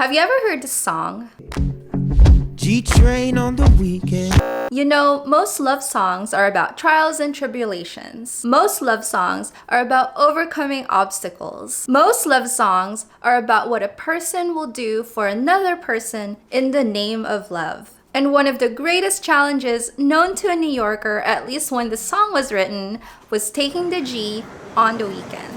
Have you ever heard the song? G-Train on the weekend. You know, most love songs are about trials and tribulations. Most love songs are about overcoming obstacles. Most love songs are about what a person will do for another person in the name of love. And one of the greatest challenges known to a New Yorker, at least when the song was written, was taking the G on the weekend.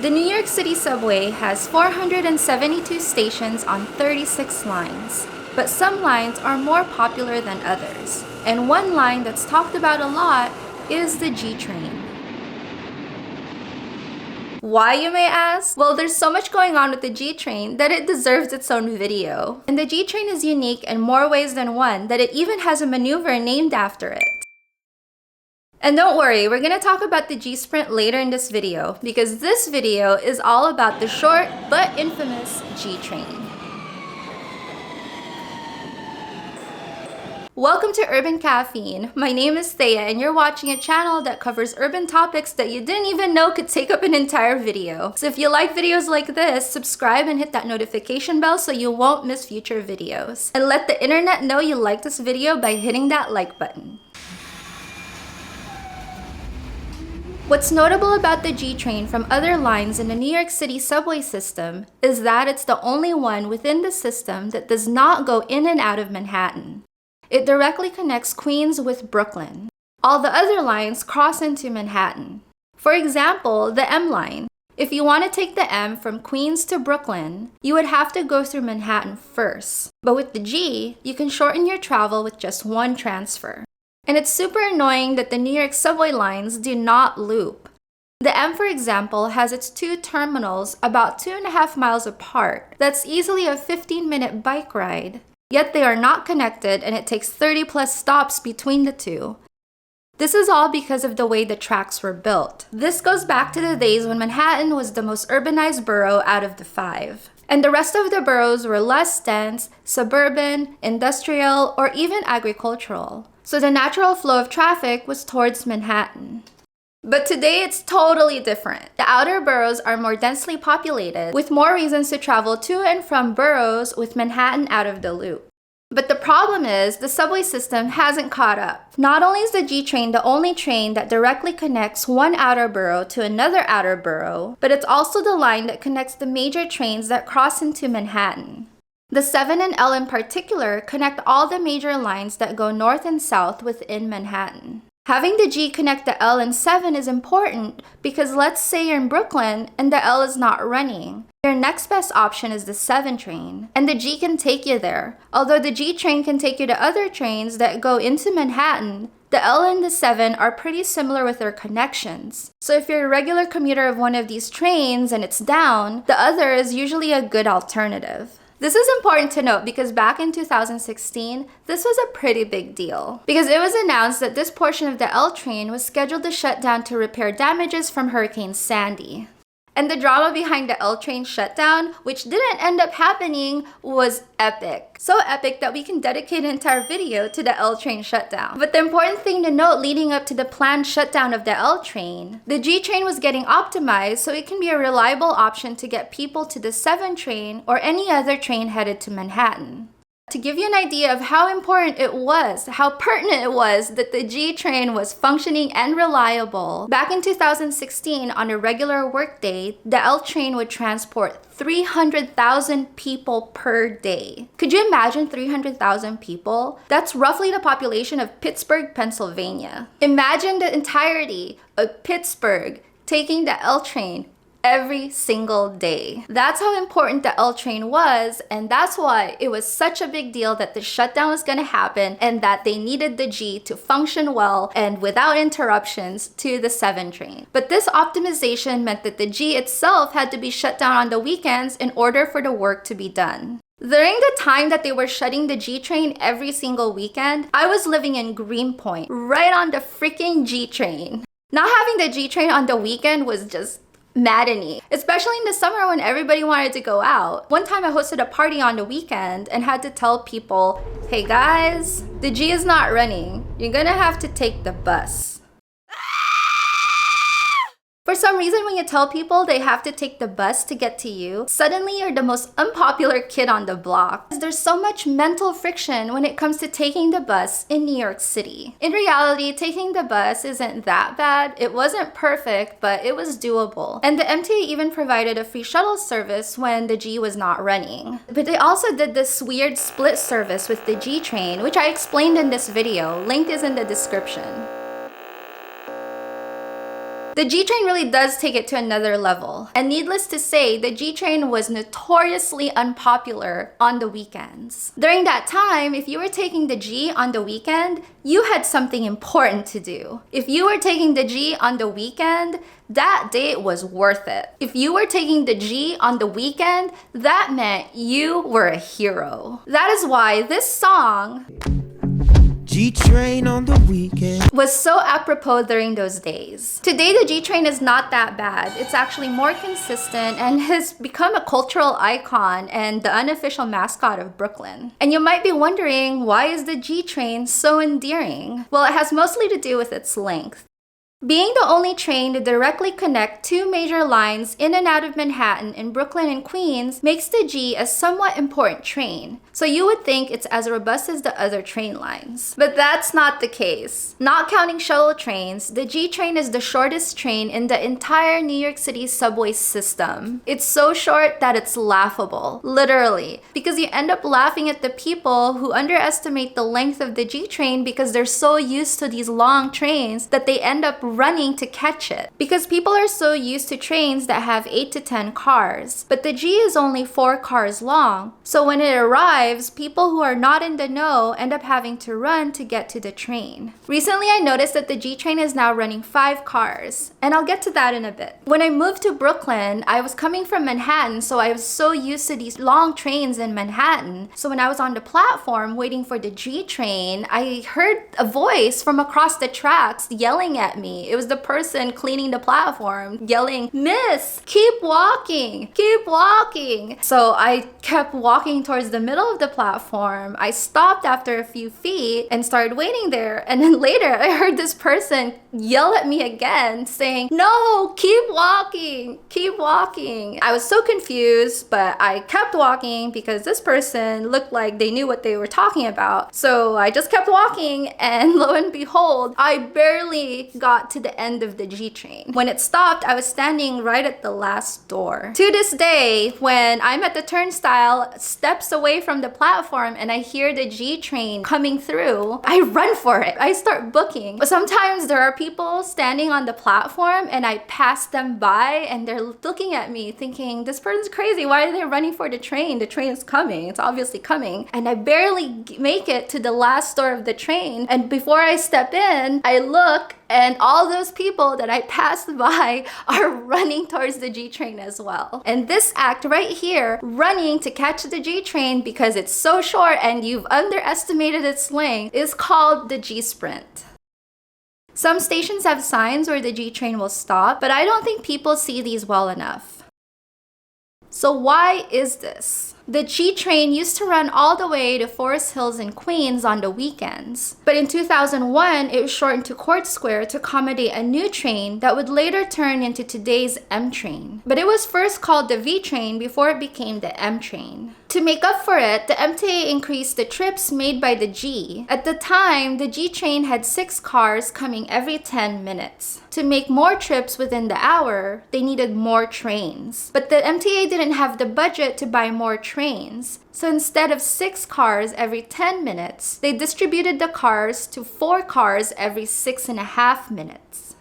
The New York City subway has 472 stations on 36 lines, but some lines are more popular than others. And one line that's talked about a lot is the G train. Why, you may ask? Well, there's so much going on with the G train that it deserves its own video. And the G train is unique in more ways than one that it even has a maneuver named after it. And don't worry, we're gonna talk about the G-Sprint later in this video because this video is all about the short but infamous G-Train. Welcome to Urban Caffeine. My name is Thea and you're watching a channel that covers urban topics that you didn't even know could take up an entire video. So if you like videos like this, subscribe and hit that notification bell so you won't miss future videos. And let the internet know you like this video by hitting that like button. What's notable about the G-Train from other lines in the New York City subway system is that it's the only one within the system that does not go in and out of Manhattan. It directly connects Queens with Brooklyn. All the other lines cross into Manhattan. For example, the M line. If you want to take the M from Queens to Brooklyn, you would have to go through Manhattan first. But with the G, you can shorten your travel with just one transfer. And it's super annoying that the New York subway lines do not loop. The M, for example, has its two terminals about 2.5 miles apart. That's easily a 15-minute bike ride. Yet they are not connected and it takes 30+ stops between the two. This is all because of the way the tracks were built. This goes back to the days when Manhattan was the most urbanized borough out of the 5. And the rest of the boroughs were less dense, suburban, industrial, or even agricultural. So the natural flow of traffic was towards Manhattan. But today it's totally different. The outer boroughs are more densely populated, with more reasons to travel to and from boroughs with Manhattan out of the loop. But the problem is, the subway system hasn't caught up. Not only is the G-Train the only train that directly connects one outer borough to another outer borough, but it's also the line that connects the major trains that cross into Manhattan. The 7 and L in particular connect all the major lines that go north and south within Manhattan. Having the G connect the L and 7 is important because let's say you're in Brooklyn and the L is not running. Your next best option is the 7 train, and the G can take you there. Although the G train can take you to other trains that go into Manhattan, the L and the 7 are pretty similar with their connections. So if you're a regular commuter of one of these trains and it's down, the other is usually a good alternative. This is important to note because back in 2016, this was a pretty big deal. Because it was announced that this portion of the L train was scheduled to shut down to repair damages from Hurricane Sandy. And the drama behind the L train shutdown, which didn't end up happening, was epic. So epic that we can dedicate an entire video to the L train shutdown. But the important thing to note leading up to the planned shutdown of the L train, the G train was getting optimized so it can be a reliable option to get people to the 7 train or any other train headed to Manhattan. To give you an idea of how important it was, how pertinent it was that the G train was functioning and reliable, back in 2016 on a regular workday, the L train would transport 300,000 people per day. Could you imagine 300,000 people? That's roughly the population of Pittsburgh, Pennsylvania. Imagine the entirety of Pittsburgh taking the L train every single day. That's how important the L train was, and that's why it was such a big deal that the shutdown was gonna happen and that they needed the G to function well and without interruptions to the 7 train. But this optimization meant that the G itself had to be shut down on the weekends in order for the work to be done. During the time that they were shutting the G train every single weekend, I was living in Greenpoint, right on the freaking G train. Not having the G train on the weekend was just maddening, especially in the summer when everybody wanted to go out. One time I hosted a party on the weekend and had to tell people, hey guys, the G is not running. You're gonna have to take the bus. For some reason, when you tell people they have to take the bus to get to you, suddenly you're the most unpopular kid on the block. There's so much mental friction when it comes to taking the bus in New York City. In reality, taking the bus isn't that bad. It wasn't perfect, but it was doable. And the MTA even provided a free shuttle service when the G was not running. But they also did this weird split service with the G train, which I explained in this video. Link is in the description. The G train really does take it to another level. And needless to say, the G train was notoriously unpopular on the weekends. During that time, if you were taking the G on the weekend, you had something important to do. If you were taking the G on the weekend, that date was worth it. If you were taking the G on the weekend, that meant you were a hero. That is why this song G-Train on the weekend was so apropos during those days. Today, the G-Train is not that bad. It's actually more consistent and has become a cultural icon and the unofficial mascot of Brooklyn. And you might be wondering, why is the G-Train so endearing? Well, it has mostly to do with its length. Being the only train to directly connect two major lines in and out of Manhattan in Brooklyn and Queens makes the G a somewhat important train. So you would think it's as robust as the other train lines. But that's not the case. Not counting shuttle trains, the G train is the shortest train in the entire New York City subway system. It's so short that it's laughable, literally, because you end up laughing at the people who underestimate the length of the G train because they're so used to these long trains that they end up running to catch it. Because people are so used to trains that have 8 to 10 cars, but the G is only 4 cars long. So when it arrives, people who are not in the know end up having to run to get to the train. Recently, I noticed that the G train is now running 5 cars, and I'll get to that in a bit. When I moved to Brooklyn, I was coming from Manhattan, so I was so used to these long trains in Manhattan. So when I was on the platform waiting for the G train, I heard a voice from across the tracks yelling at me. It was the person cleaning the platform yelling, "Miss, keep walking, keep walking." So I kept walking towards the middle of the platform. I stopped after a few feet and started waiting there. And then later I heard this person yell at me again saying, "No, keep walking, keep walking." I was so confused, but I kept walking because this person looked like they knew what they were talking about. So I just kept walking, and lo and behold, I barely got to the end of the G train. When it stopped, I was standing right at the last door. To this day, when I'm at the turnstile, steps away from the platform, and I hear the G train coming through, I run for it. I start booking. But sometimes there are people standing on the platform and I pass them by and they're looking at me thinking, this person's crazy. Why are they running for the train? The train is coming. It's obviously coming. And I barely make it to the last door of the train. And before I step in, I look, and all those people that I passed by are running towards the G train as well. And this act right here, running to catch the G train because it's so short and you've underestimated its length, is called the G sprint. Some stations have signs where the G train will stop, but I don't think people see these well enough. So why is this? The G train used to run all the way to Forest Hills in Queens on the weekends. But in 2001, it was shortened to Court Square to accommodate a new train that would later turn into today's M train. But it was first called the V train before it became the M train. To make up for it, the MTA increased the trips made by the G. At the time, the G train had 6 cars coming every 10 minutes. To make more trips within the hour, they needed more trains. But the MTA didn't have the budget to buy more trains. So instead of 6 cars every 10 minutes, they distributed the cars to 4 cars every 6.5 minutes.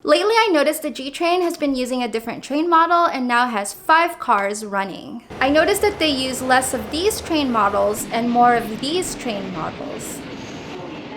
Lately, I noticed the G train has been using a different train model and now has 5 cars running. I noticed that they use less of these train models and more of these train models.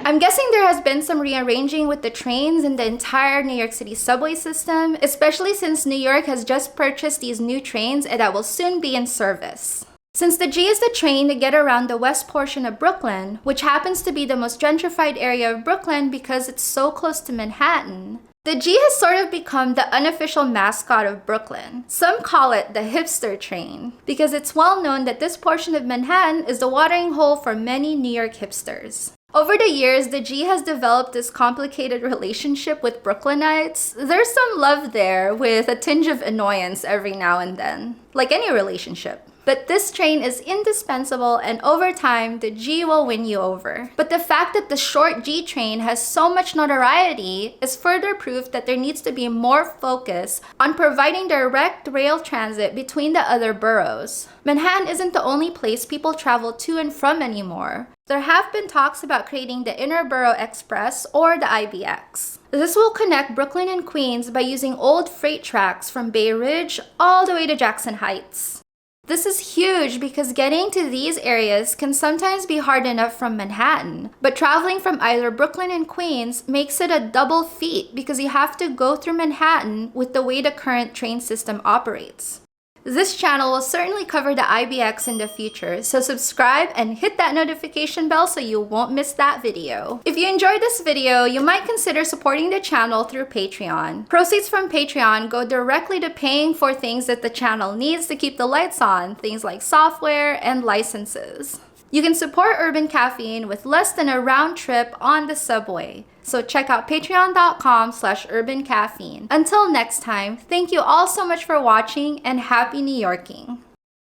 I'm guessing there has been some rearranging with the trains in the entire New York City subway system, especially since New York has just purchased these new trains and that will soon be in service. Since the G is the train to get around the west portion of Brooklyn, which happens to be the most gentrified area of Brooklyn because it's so close to Manhattan, the G has sort of become the unofficial mascot of Brooklyn. Some call it the hipster train because it's well known that this portion of Manhattan is the watering hole for many New York hipsters. Over the years, the G has developed this complicated relationship with Brooklynites. There's some love there with a tinge of annoyance every now and then, like any relationship. But this train is indispensable, and over time, the G will win you over. But the fact that the short G train has so much notoriety is further proof that there needs to be more focus on providing direct rail transit between the other boroughs. Manhattan isn't the only place people travel to and from anymore. There have been talks about creating the Inner Borough Express, or the IBX. This will connect Brooklyn and Queens by using old freight tracks from Bay Ridge all the way to Jackson Heights. This is huge because getting to these areas can sometimes be hard enough from Manhattan, but traveling from either Brooklyn and Queens makes it a double feat because you have to go through Manhattan with the way the current train system operates. This channel will certainly cover the IBX in the future, so subscribe and hit that notification bell so you won't miss that video. If you enjoyed this video, you might consider supporting the channel through Patreon. Proceeds from Patreon go directly to paying for things that the channel needs to keep the lights on, things like software and licenses. You can support Urban Caffeine with less than a round trip on the subway. So check out patreon.com/urbancaffeine. Until next time, thank you all so much for watching and happy New Yorking.